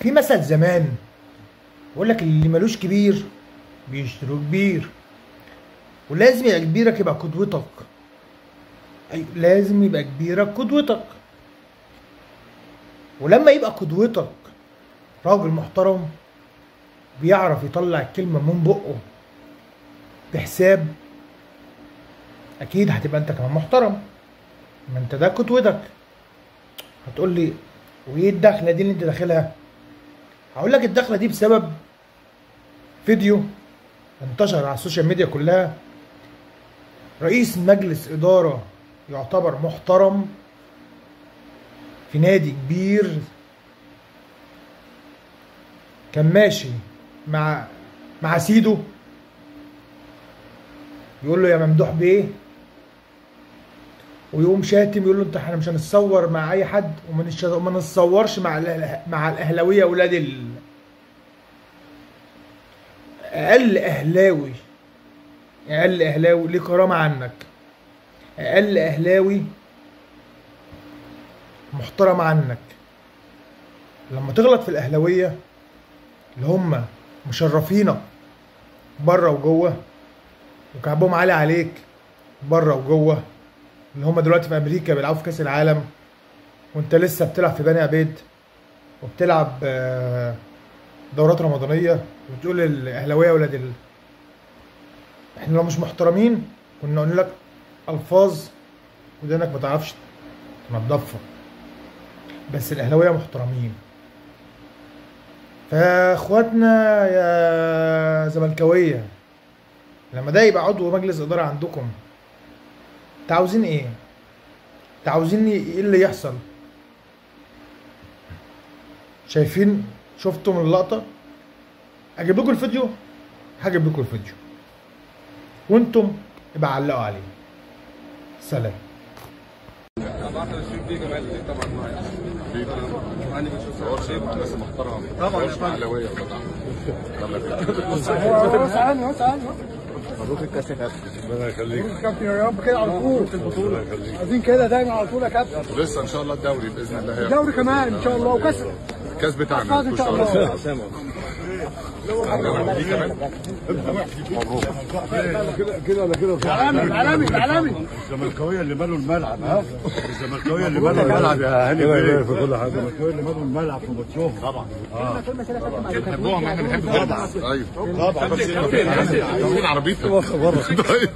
في مثل زمان يقول لك اللي ملوش كبير بيشتروه كبير، ولازم يبقى كبيرك يبقى قدوتك. أيوة، لازم يبقى كبيرك قدوتك. ولما يبقى قدوتك راجل محترم بيعرف يطلع الكلمة من بقه بحساب، أكيد هتبقى أنت كمان محترم. ما أنت ده قدوتك. هتقول لي وإيه الدخلة دي اللي أنت داخلها؟ هقول لك الدخلة دي بسبب فيديو انتشر على السوشيال ميديا كلها. رئيس مجلس إدارة يعتبر محترم في نادي كبير كان ماشي مع سيدو، يقول له يا ممدوح بيه، ويقوم شاتم يقول له انت احنا مش هنتصور مع اي حد وما نتصورش مع الاهلاويه اولاد اقل اهلاوي ليه كرامه عنك، اقل اهلاوي محترم عنك. لما تغلط في الاهلاويه اللي هم مشرفينك بره وجوه وكعبهم عالي عليك بره وجوه، اللي هم دلوقتي في امريكا بيلعبوا في كاس العالم وانت لسه بتلعب في بني عبيد وبتلعب دورات رمضانيه وتقول الاهلاويه ولاد احنا لو مش محترمين كنا نقول لك الفاظ ودانك ما تعرفش تنضفها، بس الاهلاويه محترمين. فاخواتنا يا زملكاويه لما ده يبقى عضو مجلس اداره عندكم، انتوا عاوزين ايه؟ انتوا عاوزين ايه اللي يحصل؟ شايفين؟ شفتوا من اللقطه؟ اجيب لكم الفيديو، هجيب لكم الفيديو وانتم ابقى علقوا عليه. سلام. بس محترم طبعا اهلاويه مبروك الكاس يا كابتن. ربنا يخليك يا كابتن، يا رب كده على طول في البطوله. عايزين كده دايما على طول يا كابتن. ولسه ان شاء الله الدوري باذن الله، الدوري كمان ان شاء الله، وكاس الكاس بتاعنا ان شاء الله. دي كمان مبروك. كده ولا كده؟ عالمي الزملكاويه اللي مالوا الملعب، ها؟ الزملكاويه اللي مالوا الملعب يا هاني في كل حاجه. الزملكاويه اللي مالوا الملعب في ماتشهم طبعا. بنحبهم، احنا بنحب طبعا. ايوه طبعا، بس عايزين عربيتنا طيب